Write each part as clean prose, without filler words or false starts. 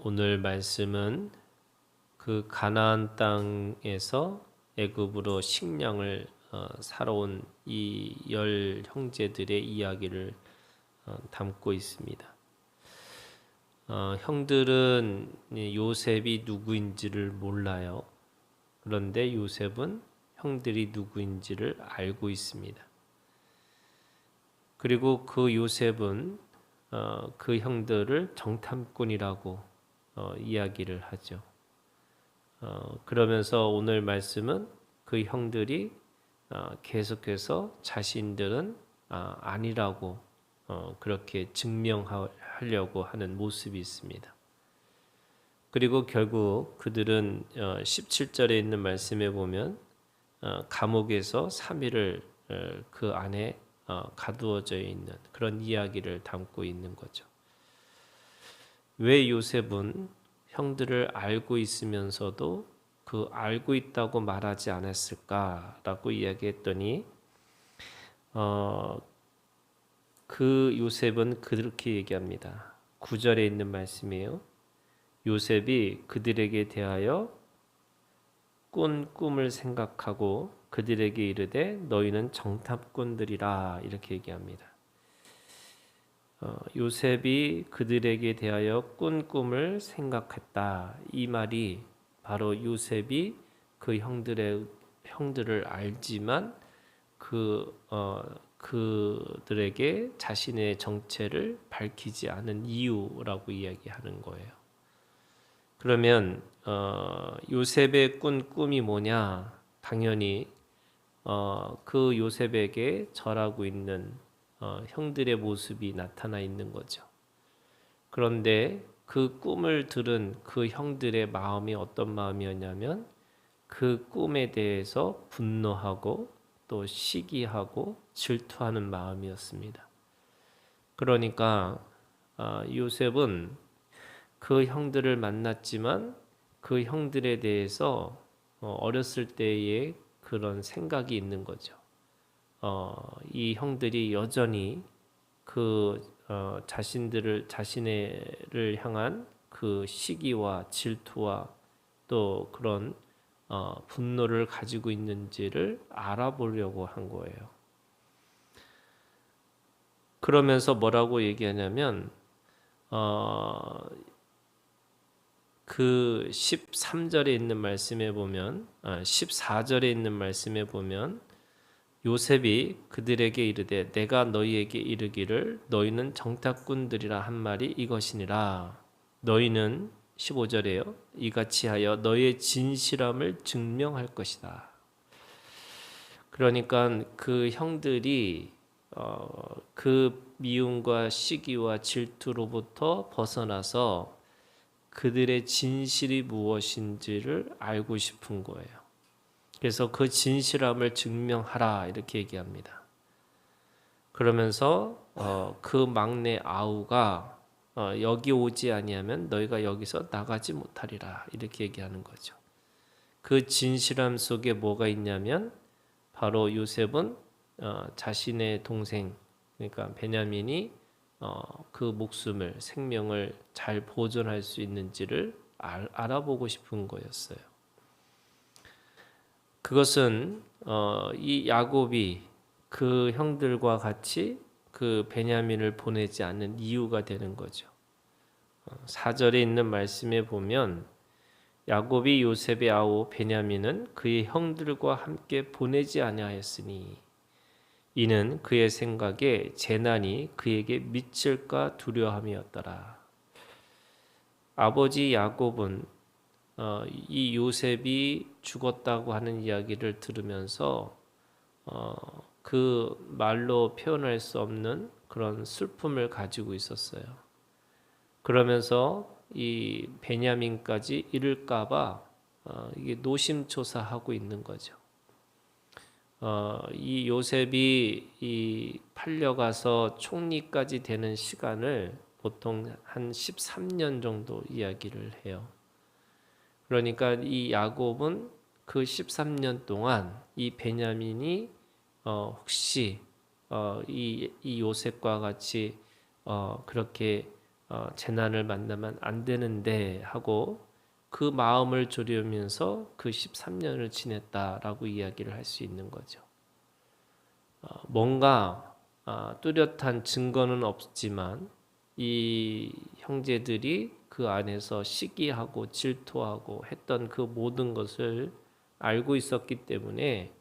오늘 말씀은 그 가나안 땅에서 애굽으로 식량을 사러 온 이 열 형제들의 이야기를 담고 있습니다. 형들은 요셉이 누구인지를 몰라요. 그런데 요셉은 형들이 누구인지를 알고 있습니다. 그리고 그 요셉은 그 형들을 정탐꾼이라고 이야기를 하죠. 그러면서 오늘 말씀은 그 형들이 계속해서 자신들은 아니라고 그렇게 증명하려고 하는 모습이 있습니다. 그리고 결국 그들은 17절에 있는 말씀에 보면 감옥에서 3일을 그 안에 가두어져 있는 그런 이야기를 담고 있는 거죠. 왜 요셉은 형들을 알고 있으면서도 그 알고 있다고 말하지 않았을까라고 이야기했더니 그 요셉은 그렇게 얘기합니다. 9절에 있는 말씀이에요. 요셉이 그들에게 대하여 꾼 꿈을 생각하고 그들에게 이르되 너희는 정탐꾼들이라 이렇게 얘기합니다. 요셉이 그들에게 대하여 꾼 꿈을 생각했다. 이 말이 바로 요셉이 그 형들을 알지만 그들에게 자신의 정체를 밝히지 않은 이유라고 이야기하는 거예요. 그러면 요셉의 꾼 꿈이 뭐냐? 당연히 그 요셉에게 절하고 있는 형들의 모습이 나타나 있는 거죠. 그런데 그 꿈을 들은 그 형들의 마음이 어떤 마음이었냐면 그 꿈에 대해서 분노하고 또 시기하고 질투하는 마음이었습니다. 그러니까 요셉은 그 형들을 만났지만 그 형들에 대해서 어렸을 때의 그런 생각이 있는 거죠. 이 형들이 여전히 그 자신을 향한 그 시기와 질투와 또 그런 분노를 가지고 있는지를 알아보려고 한 거예요. 그러면서 뭐라고 얘기하냐면 그 13절에 있는 말씀에 보면 14절에 있는 말씀에 보면 요셉이 그들에게 이르되 내가 너희에게 이르기를 너희는 정탐꾼들이라 한 말이 이것이니라. 너희는 15절에요. 이같이 하여 너희의 진실함을 증명할 것이다. 그러니까 그 형들이 그 미움과 시기와 질투로부터 벗어나서 그들의 진실이 무엇인지를 알고 싶은 거예요. 그래서 그 진실함을 증명하라 이렇게 얘기합니다. 그러면서 그 막내 아우가 여기 오지 아니하면 너희가 여기서 나가지 못하리라 이렇게 얘기하는 거죠. 그 진실함 속에 뭐가 있냐면 바로 요셉은 자신의 동생 그러니까 베냐민이 그 목숨을 생명을 잘 보존할 수 있는지를 알아보고 싶은 거였어요. 그것은 이 야곱이 그 형들과 같이 그 베냐민을 보내지 않는 이유가 되는 거죠. 4절에 있는 말씀에 보면 야곱이 요셉의 아우 베냐민은 그의 형들과 함께 보내지 아니하였으니 이는 그의 생각에 재난이 그에게 미칠까 두려움이었더라. 아버지 야곱은 이 요셉이 죽었다고 하는 이야기를 들으면서 그 말로 표현할 수 없는 그런 슬픔을 가지고 있었어요. 그러면서 이 베냐민까지 잃을까봐 이게 노심초사하고 있는 거죠. 이 요셉이 이 팔려가서 총리까지 되는 시간을 보통 한 13년 정도 이야기를 해요. 그러니까 이 야곱은 그 13년 동안 이 베냐민이 혹시 이 요셉과 같이 그렇게 재난을 만나면 안 되는데 하고 그 마음을 졸이면서 그 13년을 지냈다라고 이야기를 할 수 있는 거죠. 뭔가 뚜렷한 증거는 없지만 이 형제들이 그 안에서 시기하고 질투하고 했던 그 모든 것을 알고 있었기 때문에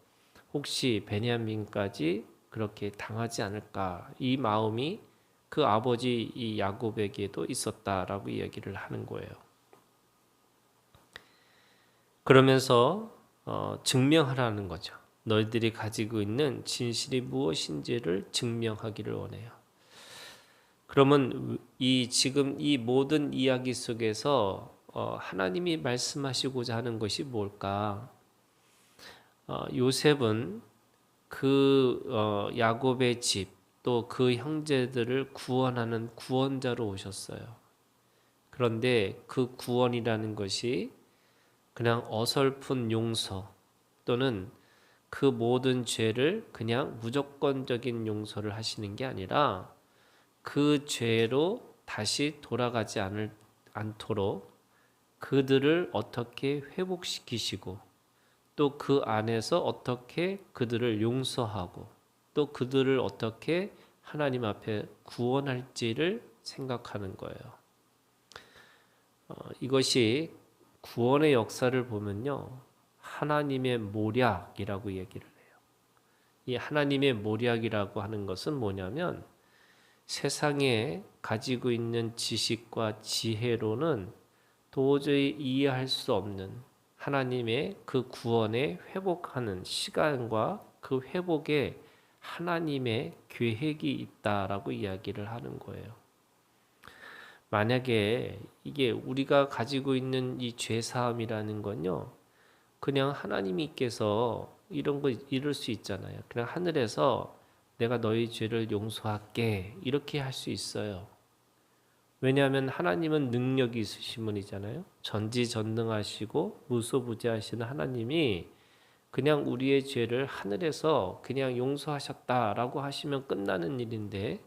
혹시 베냐민까지 그렇게 당하지 않을까, 이 마음이 그 아버지 이 야곱에게도 있었다라고 이야기를 하는 거예요. 그러면서 증명하라는 거죠. 너희들이 가지고 있는 진실이 무엇인지를 증명하기를 원해요. 그러면 지금 이 모든 이야기 속에서 하나님이 말씀하시고자 하는 것이 뭘까? 요셉은 그 야곱의 집, 또 그 형제들을 구원하는 구원자로 오셨어요. 그런데 그 구원이라는 것이 그냥 어설픈 용서 또는 그 모든 죄를 그냥 무조건적인 용서를 하시는 게 아니라 그 죄로 다시 돌아가지 않도록 그들을 어떻게 회복시키시고 또 그 안에서 어떻게 그들을 용서하고 또 그들을 어떻게 하나님 앞에 구원할지를 생각하는 거예요. 이것이 구원의 역사를 보면요, 하나님의 모략이라고 얘기를 해요. 이 하나님의 모략이라고 하는 것은 뭐냐면 세상에 가지고 있는 지식과 지혜로는 도저히 이해할 수 없는 하나님의 그 구원에 회복하는 시간과 그 회복에 하나님의 계획이 있다라고 이야기를 하는 거예요. 만약에 이게 우리가 가지고 있는 이 죄사함이라는 건요, 그냥 하나님께서 이런 거 이룰 수 있잖아요. 그냥 하늘에서 내가 너희 죄를 용서할게 이렇게 할 수 있어요. 왜냐하면 하나님은 능력이 있으신 분이잖아요. 전지전능하시고 무소부재하시는 하나님이 그냥 우리의 죄를 하늘에서 그냥 용서하셨다라고 하시면 끝나는 일인데,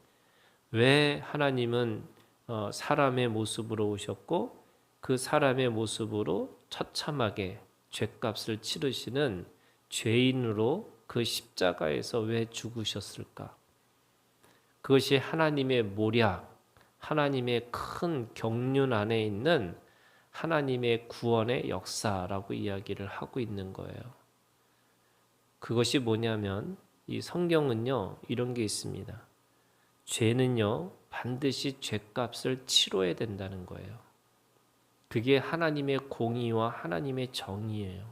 왜 하나님은 사람의 모습으로 오셨고 그 사람의 모습으로 처참하게 죄값을 치르시는 죄인으로 그 십자가에서 왜 죽으셨을까? 그것이 하나님의 모략, 하나님의 큰 경륜 안에 있는 하나님의 구원의 역사라고 이야기를 하고 있는 거예요. 그것이 뭐냐면 이 성경은요, 이런 게 있습니다. 죄는요, 반드시 죄값을 치러야 된다는 거예요. 그게 하나님의 공의와 하나님의 정의예요.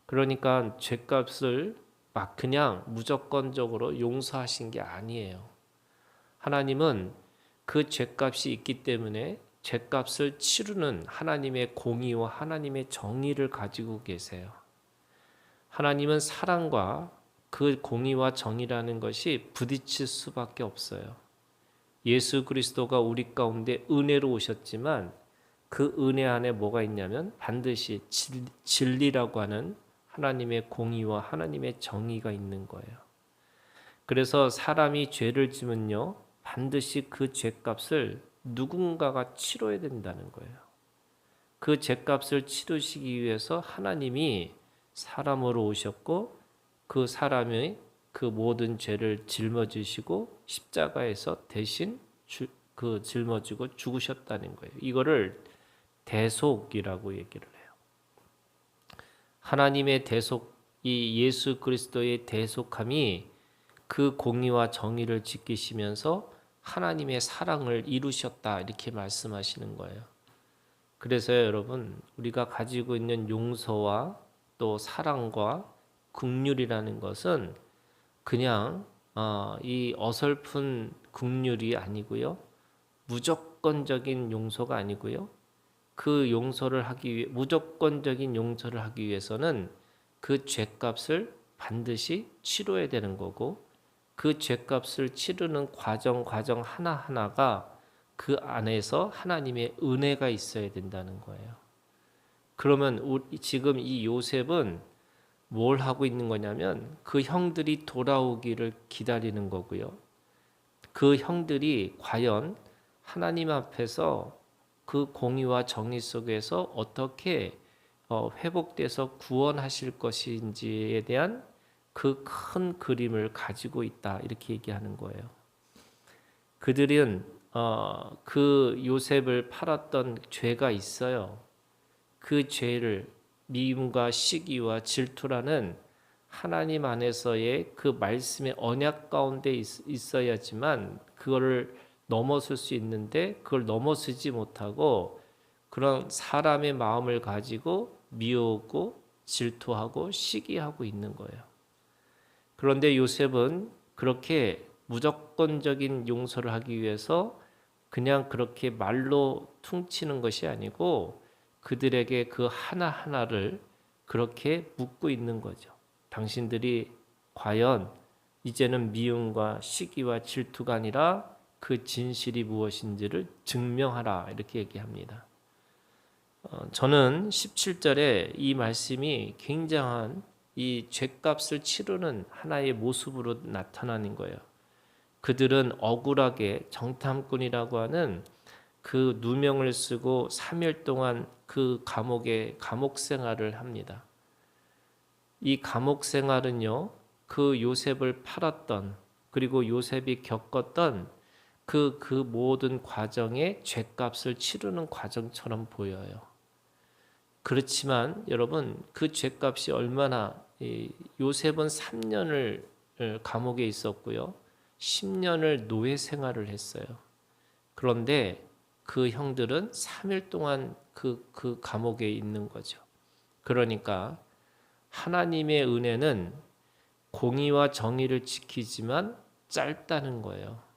그러니까 죄값을 막 그냥 무조건적으로 용서하신 게 아니에요. 하나님은 그 죄값이 있기 때문에 죄값을 치르는 하나님의 공의와 하나님의 정의를 가지고 계세요. 하나님은 사랑과 그 공의와 정의라는 것이 부딪힐 수밖에 없어요. 예수 그리스도가 우리 가운데 은혜로 오셨지만 그 은혜 안에 뭐가 있냐면 반드시 진리라고 하는 하나님의 공의와 하나님의 정의가 있는 거예요. 그래서 사람이 죄를 지면요, 반드시 그 죄값을 누군가가 치러야 된다는 거예요. 그 죄값을 치르시기 위해서 하나님이 사람으로 오셨고 그 사람의 그 모든 죄를 짊어지시고 십자가에서 대신 짊어지고 죽으셨다는 거예요. 이거를 대속이라고 얘기를 해요. 하나님의 대속, 이 예수 그리스도의 대속함이 그 공의와 정의를 지키시면서 하나님의 사랑을 이루셨다, 이렇게 말씀하시는 거예요. 그래서 여러분, 우리가 가지고 있는 용서와 또 사랑과 긍휼이라는 것은 그냥 이 어설픈 긍휼이 아니고요, 무조건적인 용서가 아니고요, 그 용서를 하기 위해 무조건적인 용서를 하기 위해서는 그 죄값을 반드시 치러야 되는 거고, 그 죄값을 치르는 과정 하나하나가 그 안에서 하나님의 은혜가 있어야 된다는 거예요. 그러면 지금 이 요셉은 뭘 하고 있는 거냐면 그 형들이 돌아오기를 기다리는 거고요. 그 형들이 과연 하나님 앞에서 그 공의와 정의 속에서 어떻게 회복돼서 구원하실 것인지에 대한 그 큰 그림을 가지고 있다 이렇게 얘기하는 거예요. 그들은 그 요셉을 팔았던 죄가 있어요. 그 죄를 미움과 시기와 질투라는 하나님 안에서의 그 말씀의 언약 가운데 있어야지만 그거를 넘어설 수 있는데 그걸 넘어서지 못하고 그런 사람의 마음을 가지고 미우고 질투하고 시기하고 있는 거예요. 그런데 요셉은 그렇게 무조건적인 용서를 하기 위해서 그냥 그렇게 말로 퉁치는 것이 아니고 그들에게 그 하나하나를 그렇게 묻고 있는 거죠. 당신들이 과연 이제는 미움과 시기와 질투가 아니라 그 진실이 무엇인지를 증명하라 이렇게 얘기합니다. 저는 17절에 이 말씀이 굉장한 이 죄값을 치르는 하나의 모습으로 나타나는 거예요. 그들은 억울하게 정탐꾼이라고 하는 그 누명을 쓰고 3일 동안 그 감옥에 감옥 생활을 합니다. 이 감옥 생활은요, 그 요셉을 팔았던 그리고 요셉이 겪었던 그 모든 과정의 죄값을 치르는 과정처럼 보여요. 그렇지만 여러분 그 죄값이 얼마나 요셉은 3년을 감옥에 있었고요. 10년을 노예 생활을 했어요. 그런데 그 형들은 3일 동안 그 감옥에 있는 거죠. 그러니까 하나님의 은혜는 공의와 정의를 지키지만 짧다는 거예요.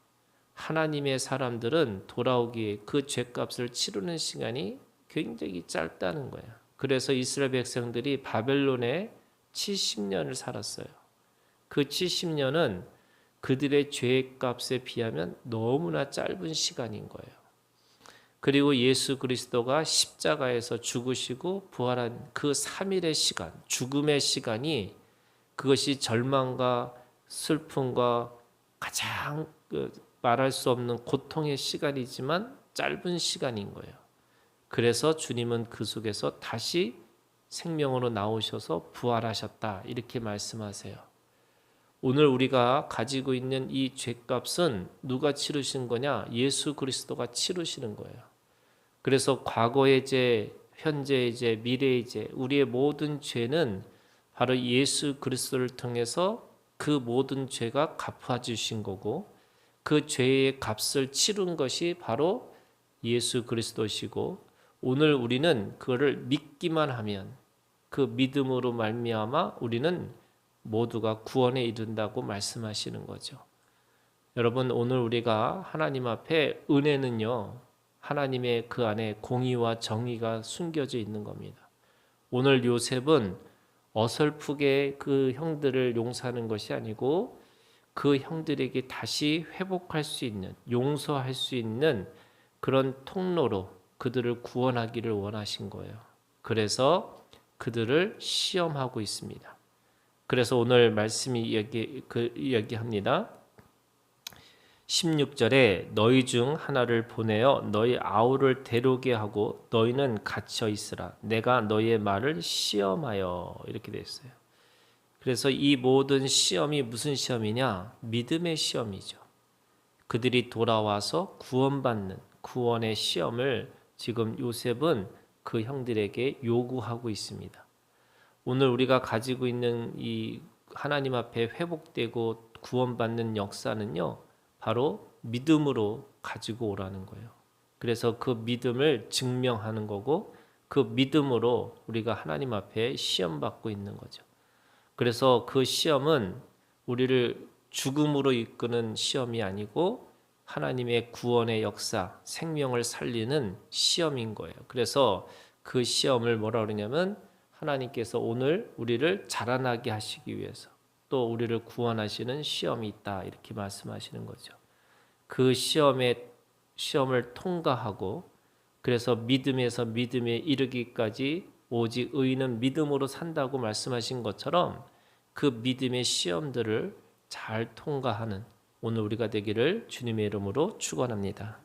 하나님의 사람들은 돌아오기에 그 죄값을 치르는 시간이 굉장히 짧다는 거예요. 그래서 이스라엘 백성들이 바벨론에 70년을 살았어요. 그 70년은 그들의 죄값에 비하면 너무나 짧은 시간인 거예요. 그리고 예수 그리스도가 십자가에서 죽으시고 부활한 그 3일의 시간, 죽음의 시간이 그것이 절망과 슬픔과 가장 말할 수 없는 고통의 시간이지만 짧은 시간인 거예요. 그래서 주님은 그 속에서 다시 생명으로 나오셔서 부활하셨다 이렇게 말씀하세요. 오늘 우리가 가지고 있는 이 죄값은 누가 치르신 거냐? 예수 그리스도가 치르시는 거예요. 그래서 과거의 죄, 현재의 죄, 미래의 죄, 우리의 모든 죄는 바로 예수 그리스도를 통해서 그 모든 죄가 갚아주신 거고 그 죄의 값을 치른 것이 바로 예수 그리스도시고 오늘 우리는 그거를 믿기만 하면 그 믿음으로 말미암아 우리는 모두가 구원에 이른다고 말씀하시는 거죠. 여러분 오늘 우리가 하나님 앞에 은혜는요. 하나님의 그 안에 공의와 정의가 숨겨져 있는 겁니다. 오늘 요셉은 어설프게 그 형들을 용서하는 것이 아니고 그 형들에게 다시 회복할 수 있는 용서할 수 있는 그런 통로로 그들을 구원하기를 원하신 거예요. 그래서 그들을 시험하고 있습니다. 그래서 오늘 말씀이 얘기합니다. 16절에 너희 중 하나를 보내어 너희 아우를 데려오게 하고 너희는 갇혀 있으라. 내가 너희의 말을 시험하여 이렇게 되어 있어요. 그래서 이 모든 시험이 무슨 시험이냐? 믿음의 시험이죠. 그들이 돌아와서 구원받는 구원의 시험을 지금 요셉은 그 형들에게 요구하고 있습니다. 오늘 우리가 가지고 있는 이 하나님 앞에 회복되고 구원받는 역사는요. 바로 믿음으로 가지고 오라는 거예요. 그래서 그 믿음을 증명하는 거고 그 믿음으로 우리가 하나님 앞에 시험받고 있는 거죠. 그래서 그 시험은 우리를 죽음으로 이끄는 시험이 아니고 하나님의 구원의 역사, 생명을 살리는 시험인 거예요. 그래서 그 시험을 뭐라 그러냐면 하나님께서 오늘 우리를 자라나게 하시기 위해서 또 우리를 구원하시는 시험이 있다 이렇게 말씀하시는 거죠. 그 시험을 통과하고 그래서 믿음에서 믿음에 이르기까지 오직 의인은 믿음으로 산다고 말씀하신 것처럼 그 믿음의 시험들을 잘 통과하는 오늘 우리가 되기를 주님의 이름으로 축원합니다.